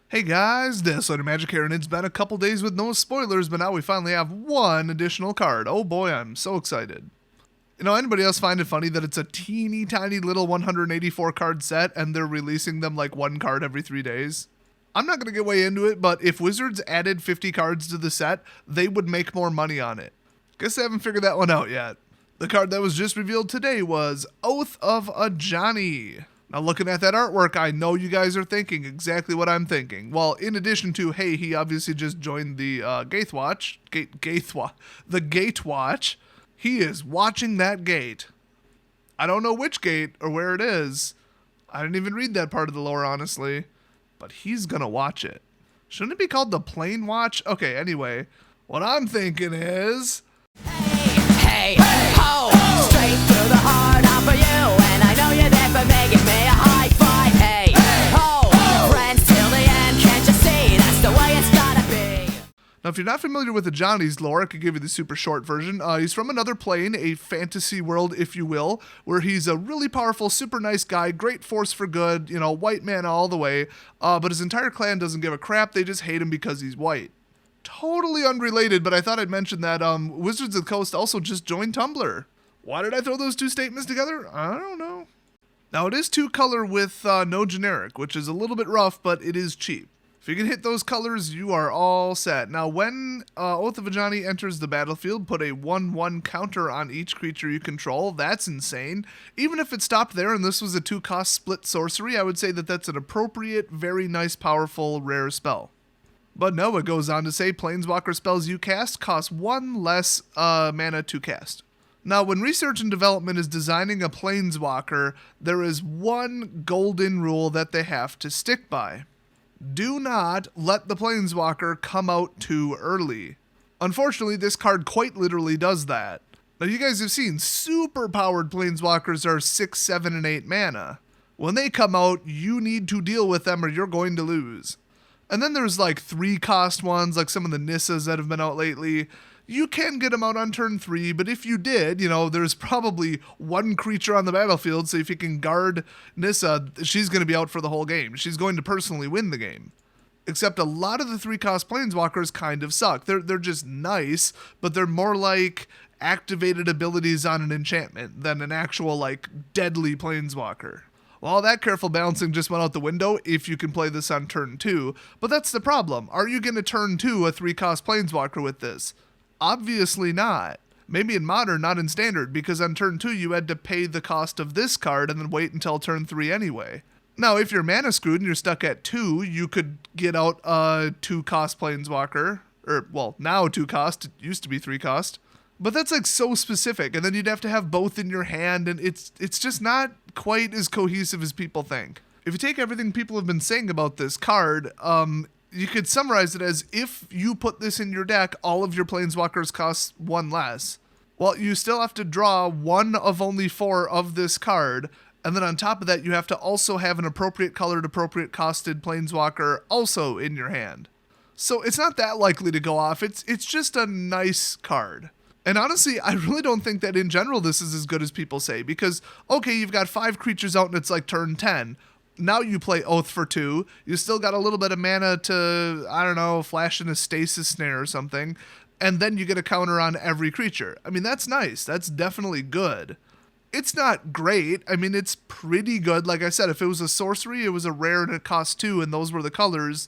Hey guys, Desolator Magic here, and it's been a couple days with no spoilers, but now we finally have one additional card. Oh boy, I'm so excited. Anybody else find it funny that it's a teeny tiny little 184 card set and they're releasing them like one card every 3 days? I'm not going to get way into it, but if Wizards added 50 cards to the set, they would make more money on it. Guess they haven't figured that one out yet. The card that was just revealed today was Oath of Ajani. Now looking at that artwork, I know you guys are thinking exactly what I'm thinking. Well, in addition to, hey, he obviously just joined the the Gate Watch. He is watching that gate. I don't know which gate or where it is. I didn't even read that part of the lore, honestly. But he's gonna watch it. Shouldn't it be called the Plane Watch? Okay, anyway, what I'm thinking is... Hey, ho, straight through the heart out for you, and I know you're there for me, give me a high five. Hey, ho, friends till the end, can't you see, that's the way it's gotta be. Now, if you're not familiar with the Ajani's lore, I could give you the super short version. He's from another plane, a fantasy world, if you will, where he's a really powerful, super nice guy, great force for good, white man all the way, but his entire clan doesn't give a crap, they just hate him because he's white. Totally unrelated, but I thought I'd mention that Wizards of the Coast also just joined Tumblr. Why did I throw those two statements together? I don't know. Now, it is 2-color with no generic, which is a little bit rough, but it is cheap. If you can hit those colors, you are all set. Now, when Oath of Ajani enters the battlefield, put a 1/1 counter on each creature you control. That's insane. Even if it stopped there and this was a 2-cost split sorcery, I would say that that's an appropriate, very nice, powerful, rare spell. But no, it goes on to say Planeswalker spells you cast cost 1 less mana to cast. Now, when research and development is designing a Planeswalker, there is one golden rule that they have to stick by. Do not let the Planeswalker come out too early. Unfortunately, this card quite literally does that. Now, you guys have seen super powered Planeswalkers are 6, 7, and 8 mana. When they come out, you need to deal with them or you're going to lose. And then there's like 3-cost ones, like some of the Nissas that have been out lately. You can get them out on turn 3, but if you did, there's probably one creature on the battlefield, so if you can guard Nissa, she's going to be out for the whole game. She's going to personally win the game. Except a lot of the 3-cost Planeswalkers kind of suck. They're just nice, but they're more like activated abilities on an enchantment than an actual, deadly Planeswalker. Well, all that careful balancing just went out the window if you can play this on turn 2, but that's the problem. Are you going to turn 2 a 3-cost Planeswalker with this? Obviously not. Maybe in Modern, not in Standard, because on turn 2 you had to pay the cost of this card and then wait until turn 3 anyway. Now, if you're mana screwed and you're stuck at 2, you could get out a 2-cost Planeswalker, now 2-cost, it used to be 3-cost. But that's so specific, and then you'd have to have both in your hand, and it's just not quite as cohesive as people think. If you take everything people have been saying about this card, you could summarize it as if you put this in your deck, all of your Planeswalkers cost 1 less. Well, you still have to draw 1 of only 4 of this card, and then on top of that, you have to also have an appropriate colored, appropriate costed Planeswalker also in your hand. So it's not that likely to go off, it's just a nice card. And honestly, I really don't think that in general this is as good as people say, because, okay, you've got 5 creatures out and it's like turn 10. Now you play Oath for 2. You still got a little bit of mana to, flash in a Stasis Snare or something. And then you get a counter on every creature. I mean, that's nice. That's definitely good. It's not great. I mean, it's pretty good. Like I said, if it was a sorcery, it was a rare and it cost 2 and those were the colors.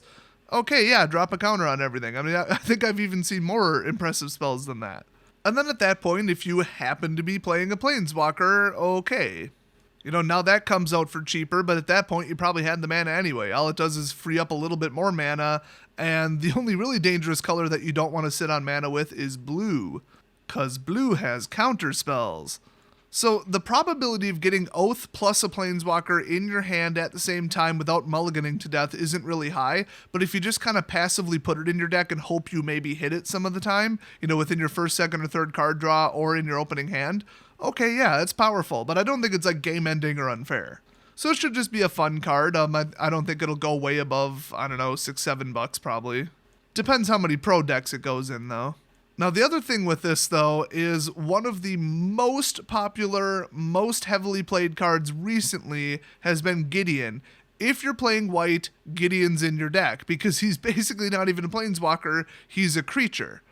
Okay, yeah, drop a counter on everything. I mean, I think I've even seen more impressive spells than that. And then at that point, if you happen to be playing a Planeswalker, okay. Now that comes out for cheaper, but at that point, you probably had the mana anyway. All it does is free up a little bit more mana, and the only really dangerous color that you don't want to sit on mana with is blue, because blue has counter spells. So the probability of getting Oath plus a Planeswalker in your hand at the same time without mulliganing to death isn't really high, but if you just kind of passively put it in your deck and hope you maybe hit it some of the time, within your first, second, or third card draw or in your opening hand, okay, yeah, it's powerful, but I don't think it's game ending or unfair. So it should just be a fun card. I don't think it'll go way above, $6, $7 probably. Depends how many pro decks it goes in though. Now, the other thing with this, though, is one of the most popular, most heavily played cards recently has been Gideon. If you're playing white, Gideon's in your deck because he's basically not even a planeswalker, he's a creature.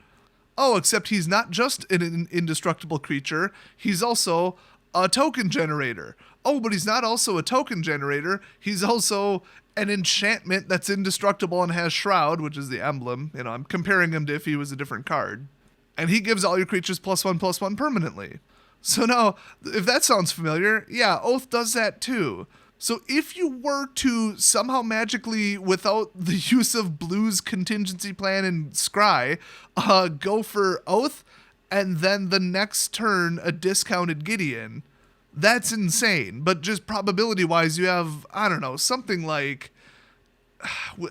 Oh, except he's not just an indestructible creature, he's also a token generator. Oh, but he's not also a token generator, he's also an enchantment that's indestructible and has Shroud, which is the emblem. You know, I'm comparing him to if he was a different card. And he gives all your creatures +1/+1 permanently. So now, if that sounds familiar, yeah, Oath does that too. So if you were to somehow magically, without the use of Blue's contingency plan and Scry, go for Oath, and then the next turn a discounted Gideon, that's insane. But just probability-wise, you have, I don't know, something like,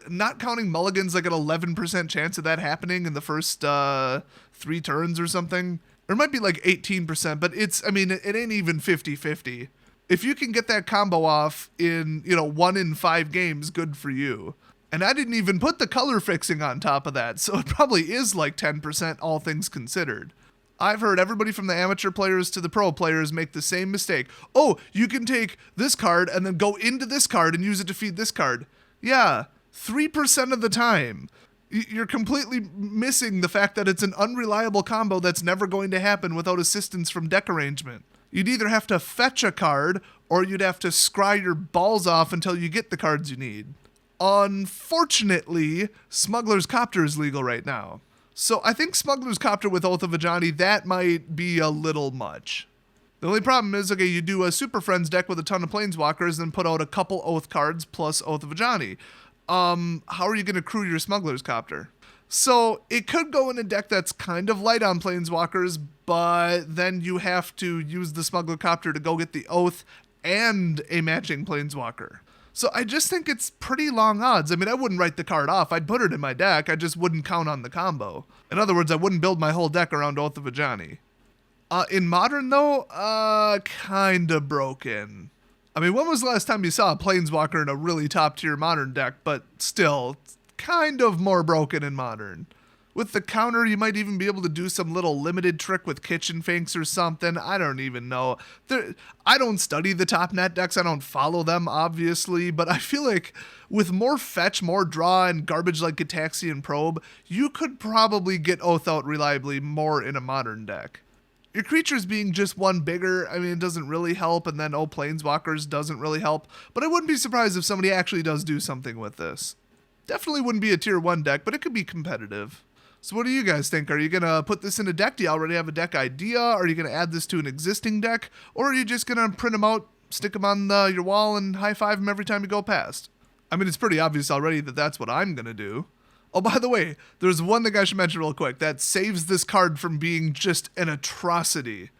not counting mulligans, like an 11% chance of that happening in the first 3 turns or something. Or it might be like 18%, but it ain't even 50-50. If you can get that combo off in, 1 in 5 games, good for you. And I didn't even put the color fixing on top of that, so it probably is like 10% all things considered. I've heard everybody from the amateur players to the pro players make the same mistake. Oh, you can take this card and then go into this card and use it to feed this card. Yeah, 3% of the time. You're completely missing the fact that it's an unreliable combo that's never going to happen without assistance from deck arrangement. You'd either have to fetch a card, or you'd have to scry your balls off until you get the cards you need. Unfortunately, Smuggler's Copter is legal right now. So I think Smuggler's Copter with Oath of Ajani, that might be a little much. The only problem is, okay, you do a Super Friends deck with a ton of Planeswalkers, then put out a couple Oath cards plus Oath of Ajani. How are you going to crew your Smuggler's Copter? So it could go in a deck that's kind of light on Planeswalkers, but then you have to use the Smuggler Copter to go get the Oath and a matching Planeswalker. So I just think it's pretty long odds. I mean, I wouldn't write the card off. I'd put it in my deck. I just wouldn't count on the combo. In other words, I wouldn't build my whole deck around Oath of Ajani. In Modern, though, kinda broken. I mean, when was the last time you saw a Planeswalker in a really top-tier Modern deck, but still, kind of more broken in Modern. With the counter, you might even be able to do some little limited trick with Kitchen Finks or something. I don't even know. I don't study the top net decks. I don't follow them, obviously. But I feel like with more fetch, more draw, and garbage like Gitaxian Probe, you could probably get Oath out reliably more in a Modern deck. Your creatures being just one bigger, I mean, it doesn't really help. And then, Planeswalkers doesn't really help. But I wouldn't be surprised if somebody actually does do something with this. Definitely wouldn't be a tier 1 deck, but it could be competitive. So what do you guys think? Are you going to put this in a deck? Do you already have a deck idea? Are you going to add this to an existing deck? Or are you just going to print them out, stick them on your wall, and high-five them every time you go past? I mean, it's pretty obvious already that that's what I'm going to do. Oh, by the way, there's one thing I should mention real quick that saves this card from being just an atrocity.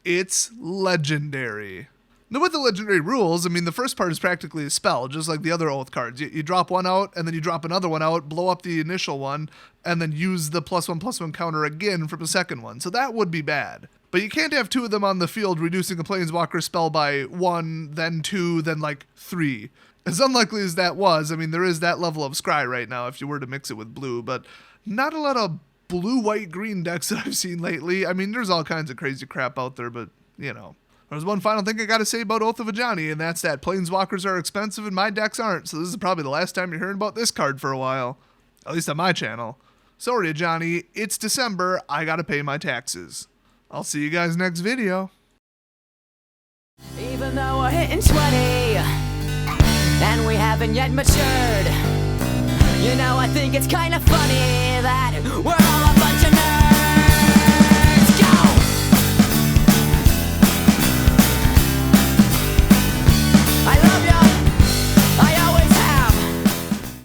It's legendary. Now, with the legendary rules, I mean, the first part is practically a spell, just like the other Oath cards. You drop one out, and then you drop another one out, blow up the initial one, and then use the +1/+1 counter again from the second one. So that would be bad. But you can't have 2 of them on the field, reducing a Planeswalker spell by 1, then 2, then 3. As unlikely as that was, I mean, there is that level of scry right now if you were to mix it with blue, but not a lot of blue, white, green decks that I've seen lately. I mean, there's all kinds of crazy crap out there, but, There's one final thing I gotta say about Oath of Ajani, and that's that Planeswalkers are expensive and my decks aren't, so this is probably the last time you're hearing about this card for a while. At least on my channel. Sorry, Ajani, it's December, I gotta pay my taxes. I'll see you guys next video. Even though we're hitting 20 and we haven't yet matured, I think it's kinda funny that we're